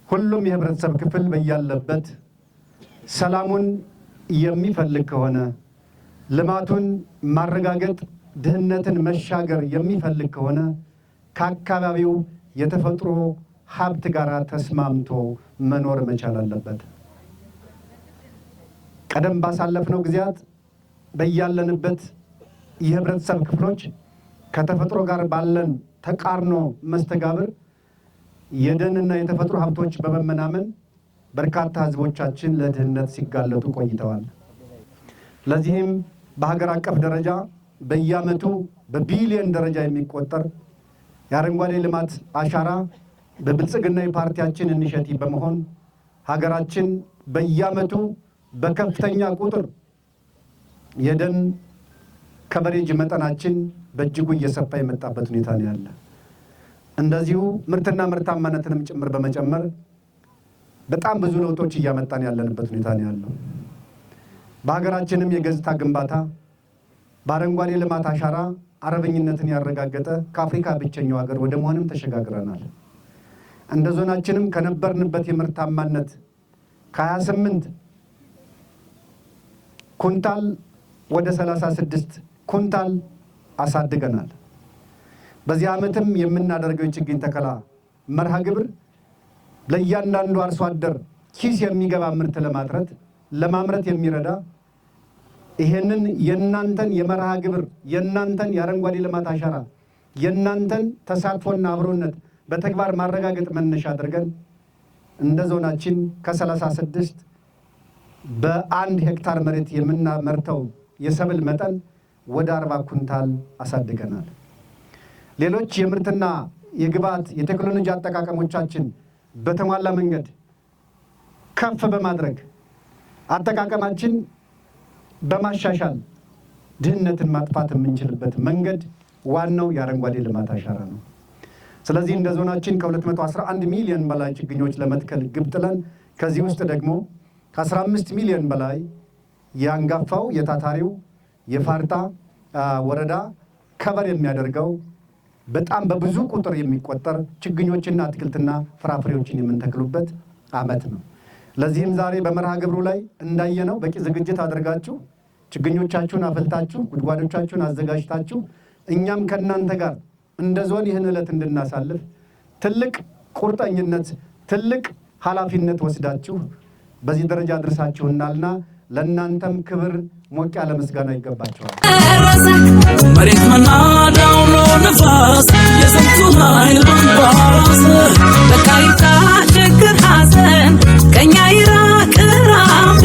ሁሉም የህብረተሰብ ክፍል በያለበት ሰላሙን የሚፈልግ ከሆነ ልማቱን ማረጋገጥ ድህነትን መሻገር የሚፈልግ ከሆነ ከአካባቢው የተፈጥሮ ሀብት ጋር ተስማምቶ መኖር መቻል አለበት። ቀደም ባሳለፍነው ጊዜያት በያለንበት የህብረተሰብ ክፍሎች ከተፈጥሮ ጋር ባለን ተቃርኖ መስተጋብር የደንና የተፈጥሮ ሀብቶች በመመናመን በርካታ ህዝቦቻችን ለድህነት ሲጋለጡ ቆይተዋል። ለዚህም በሀገር አቀፍ ደረጃ በየዓመቱ በቢሊዮን ደረጃ የሚቆጠር የአረንጓዴ ልማት አሻራ በብልጽግና ፓርቲያችን ኢኒሼቲቭ በመሆን ሀገራችን በየዓመቱ በከፍተኛ ቁጥር የደን ከቨሬጅ መጠናችን በእጅጉ እየሰፋ የመጣበት ሁኔታ ነው ያለ። እንደዚሁ ምርትና ምርታማነትንም ጭምር በመጨመር በጣም ብዙ ለውጦች እያመጣን ያለንበት ሁኔታ ነው ያለው። በሀገራችንም የገጽታ ግንባታ በአረንጓዴ ልማት አሻራ አረበኝነትን ያረጋገጠ ከአፍሪካ ብቸኛው ሀገር ወደ መሆንም ተሸጋግረናል። እንደ ዞናችንም ከነበርንበት የምርታማነት ከ28 ኩንታል ወደ 36 ኩንታል አሳድገናል። በዚህ ዓመትም የምናደርገው የችግኝ ተከላ መርሃ ግብር ለእያንዳንዱ አርሶ አደር ኪስ የሚገባ ምርት ለማምረት የሚረዳ ይሄንን የናንተን የመርሃ ግብር የናንተን የአረንጓዴ ልማት አሻራ የናንተን ተሳትፎና አብሮነት በተግባር ማረጋገጥ መነሻ አድርገን እንደ ዞናችን ከ36 በ1 ሄክታር መሬት የምናመርተው የሰብል መጠን ወደ 40 ኩንታል አሳድገናል። ሌሎች የምርትና የግብዓት የቴክኖሎጂ አጠቃቀሞቻችን በተሟላ መንገድ ከፍ በማድረግ አጠቃቀማችን በማሻሻል ድህነትን ማጥፋት የምንችልበት መንገድ ዋናው የአረንጓዴ ልማት አሻራ ነው። ስለዚህ እንደ ዞናችን ከ211 ሚሊዮን በላይ ችግኞች ለመትከል ግብ ጥለን ከዚህ ውስጥ ደግሞ ከ15 ሚሊዮን በላይ የአንጋፋው የታታሪው የፋርጣ ወረዳ ከበር የሚያደርገው በጣም በብዙ ቁጥር የሚቆጠር ችግኞችና አትክልትና ፍራፍሬዎችን የምንተክሉበት ዓመት ነው። ለዚህም ዛሬ በመርሃ ግብሩ ላይ እንዳየነው በቂ ዝግጅት አድርጋችሁ ችግኞቻችሁን አፈልታችሁ ጉድጓዶቻችሁን አዘጋጅታችሁ እኛም ከእናንተ ጋር እንደ ዞን ይህን ዕለት እንድናሳልፍ ትልቅ ቁርጠኝነት ትልቅ ኃላፊነት ወስዳችሁ በዚህ ደረጃ አድርሳችሁናልና ለእናንተም ክብር ሞቅ ያለ ምስጋና ይገባችኋል። መሬት መናዳው ነው ነፋስ የስንቱን ኃይል ባባስ በካይታ ችግር ሐዘን ከኛ ይራቅ ራምቶ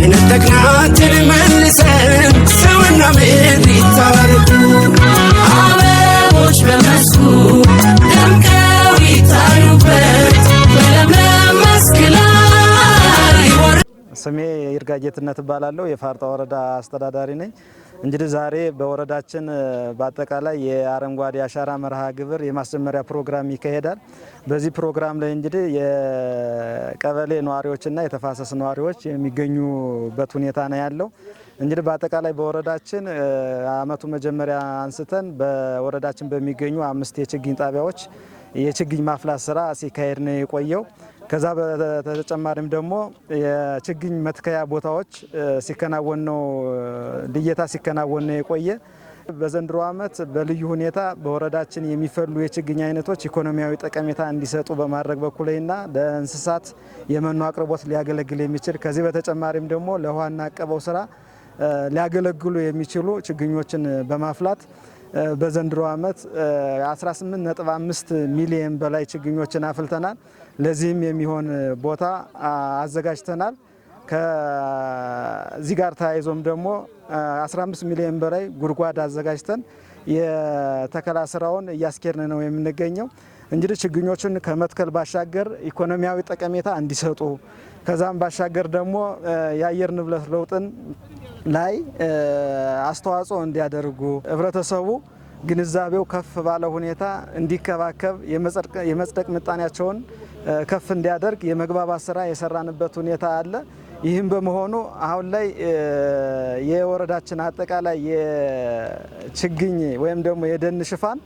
የነጠቅናትን መልሰን ሰውና ምድር ይታረቁ አበቦች በመስኩ ደምቀው ይታዩበት በለምለም መስክ ላይ። ስሜ ይርጋ ጌትነት እባላለሁ። የፋርጣ ወረዳ አስተዳዳሪ ነኝ። እንግዲህ ዛሬ በወረዳችን በአጠቃላይ የአረንጓዴ አሻራ መርሃ ግብር የማስጀመሪያ ፕሮግራም ይካሄዳል። በዚህ ፕሮግራም ላይ እንግዲህ የቀበሌ ነዋሪዎችና የተፋሰስ ነዋሪዎች የሚገኙበት ሁኔታ ነው ያለው። እንግዲህ በአጠቃላይ በወረዳችን አመቱ መጀመሪያ አንስተን በወረዳችን በሚገኙ 5 የችግኝ ጣቢያዎች የችግኝ ማፍላት ስራ ሲካሄድ ነው የቆየው። ከዛ በተጨማሪም ደግሞ የችግኝ መትከያ ቦታዎች ሲከናወን ነው ልየታ ሲከናወን ነው የቆየ። በዘንድሮ ዓመት በልዩ ሁኔታ በወረዳችን የሚፈሉ የችግኝ አይነቶች ኢኮኖሚያዊ ጠቀሜታ እንዲሰጡ በማድረግ በኩልና ለእንስሳት የመኖ አቅርቦት ሊያገለግል የሚችል ከዚህ በተጨማሪም ደግሞ ለውሃና አቀበው ስራ ሊያገለግሉ የሚችሉ ችግኞችን በማፍላት በዘንድሮ ዓመት 18.5 ሚሊዮን በላይ ችግኞችን አፍልተናል። ለዚህም የሚሆን ቦታ አዘጋጅተናል። ከዚህ ጋር ተያይዞም ደግሞ 15 ሚሊዮን በላይ ጉድጓድ አዘጋጅተን የተከላ ስራውን እያስኬድን ነው የምንገኘው። እንግዲህ ችግኞችን ከመትከል ባሻገር ኢኮኖሚያዊ ጠቀሜታ እንዲሰጡ ከዛም ባሻገር ደግሞ የአየር ንብረት ለውጥን ላይ አስተዋጽኦ እንዲያደርጉ ህብረተሰቡ ግንዛቤው ከፍ ባለ ሁኔታ እንዲከባከብ የመጽደቅ ምጣኔያቸውን ከፍ እንዲያደርግ የመግባባት ስራ የሰራንበት ሁኔታ አለ። ይህም በመሆኑ አሁን ላይ የወረዳችን አጠቃላይ የችግኝ ወይም ደግሞ የደን ሽፋን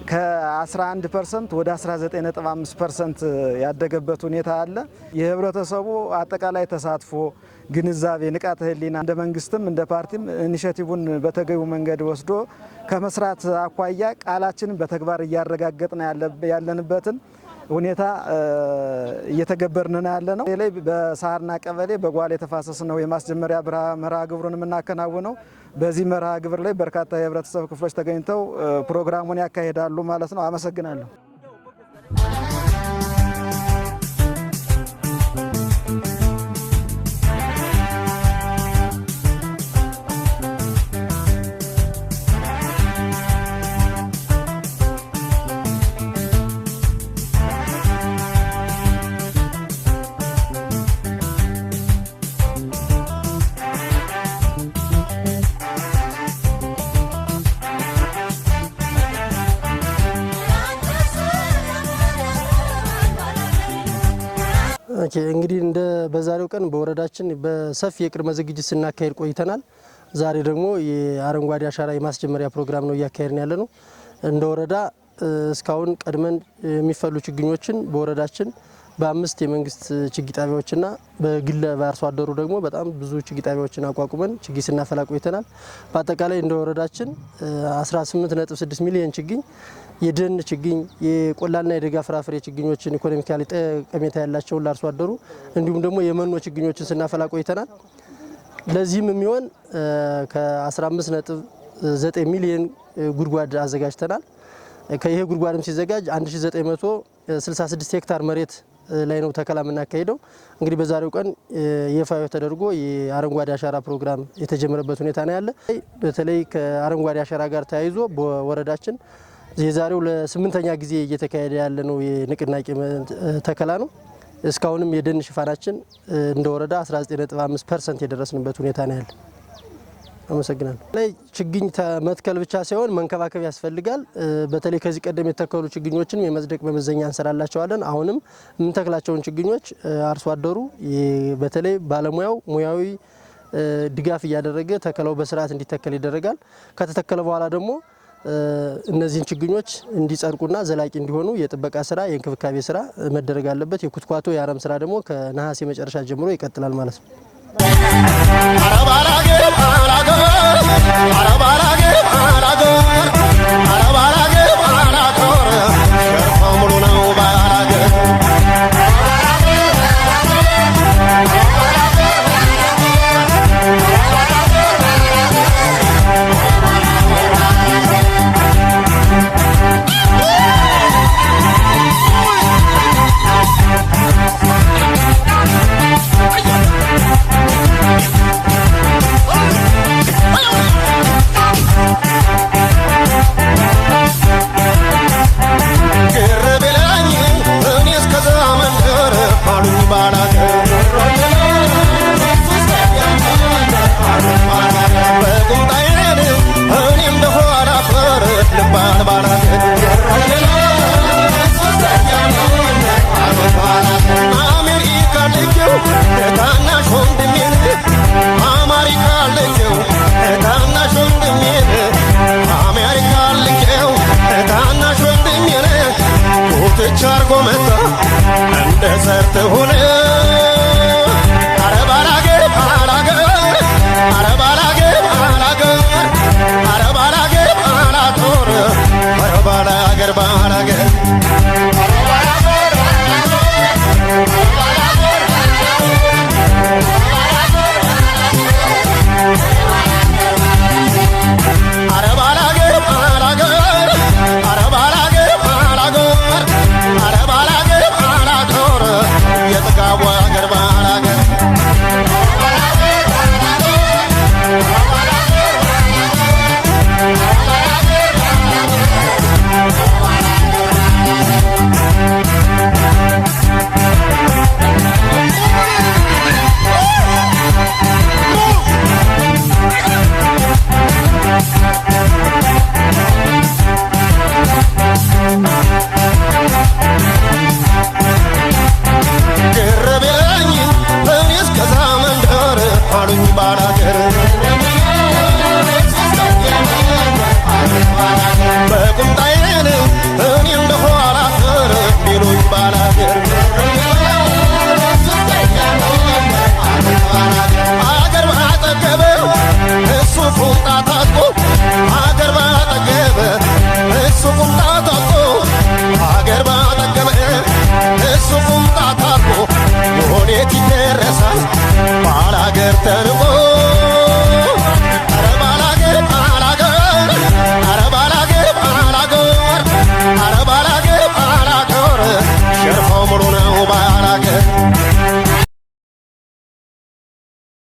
ከ11% ወደ 19.5% ያደገበት ሁኔታ አለ። የህብረተሰቡ አጠቃላይ ተሳትፎ፣ ግንዛቤ፣ ንቃተ ህሊና እንደ መንግስትም እንደ ፓርቲም ኢኒሼቲቭን በተገቢው መንገድ ወስዶ ከመስራት አኳያ ቃላችንን በተግባር እያረጋገጥን ያለንበትን ሁኔታ እየተገበርን ያለ ነው። ላይ በሳርና ቀበሌ በጓል የተፋሰስ ነው የማስጀመሪያ መርሃ ግብሩን የምናከናውነው። በዚህ መርሃ ግብር ላይ በርካታ የህብረተሰብ ክፍሎች ተገኝተው ፕሮግራሙን ያካሂዳሉ ማለት ነው። አመሰግናለሁ። እንግዲህ እንደ በዛሬው ቀን በወረዳችን በሰፊ የቅድመ ዝግጅት ስናካሄድ ቆይተናል። ዛሬ ደግሞ የአረንጓዴ አሻራ የማስጀመሪያ ፕሮግራም ነው እያካሄድን ያለ ነው። እንደ ወረዳ እስካሁን ቀድመን የሚፈሉ ችግኞችን በወረዳችን በ5 የመንግስት ችግኝ ጣቢያዎችና በግል በአርሶ አደሩ ደግሞ በጣም ብዙ ችግኝ ጣቢያዎችን አቋቁመን ችግኝ ስናፈላ ቆይተናል። በአጠቃላይ እንደ ወረዳችን 18.6 ሚሊዮን ችግኝ የደን ችግኝ የቆላና የደጋ ፍራፍሬ ችግኞችን ኢኮኖሚካሊ ጠቀሜታ ያላቸውን ለአርሶ አደሩ እንዲሁም ደግሞ የመኖ ችግኞችን ስናፈላ ቆይተናል። ለዚህም የሚሆን ከ15.9 ሚሊዮን ጉድጓድ አዘጋጅተናል። ከይሄ ጉድጓድም ሲዘጋጅ 1966 ሄክታር መሬት ላይ ነው ተከላ የምናካሄደው። እንግዲህ በዛሬው ቀን ይፋ ተደርጎ የአረንጓዴ አሻራ ፕሮግራም የተጀመረበት ሁኔታ ነው ያለ። በተለይ ከአረንጓዴ አሻራ ጋር ተያይዞ በወረዳችን የዛሬው ለ8ኛ ጊዜ እየተካሄደ ያለ ነው የንቅናቄ ተከላ ነው። እስካሁንም የደን ሽፋናችን እንደ ወረዳ 19.5% የደረስንበት ሁኔታ ነው ያለ። አመሰግናለሁ። ላይ ችግኝ መትከል ብቻ ሳይሆን መንከባከብ ያስፈልጋል። በተለይ ከዚህ ቀደም የተከሉ ችግኞችን የመጽደቅ መመዘኛ እንሰራላቸዋለን። አሁንም የምንተክላቸውን ችግኞች አርሶ አደሩ በተለይ ባለሙያው ሙያዊ ድጋፍ እያደረገ ተከላው በስርዓት እንዲተከል ይደረጋል። ከተተከለ በኋላ ደግሞ እነዚህን ችግኞች እንዲጸድቁና ዘላቂ እንዲሆኑ የጥበቃ ስራ፣ የእንክብካቤ ስራ መደረግ አለበት። የኩትኳቶ የአረም ስራ ደግሞ ከነሐሴ መጨረሻ ጀምሮ ይቀጥላል ማለት ነው። Arabara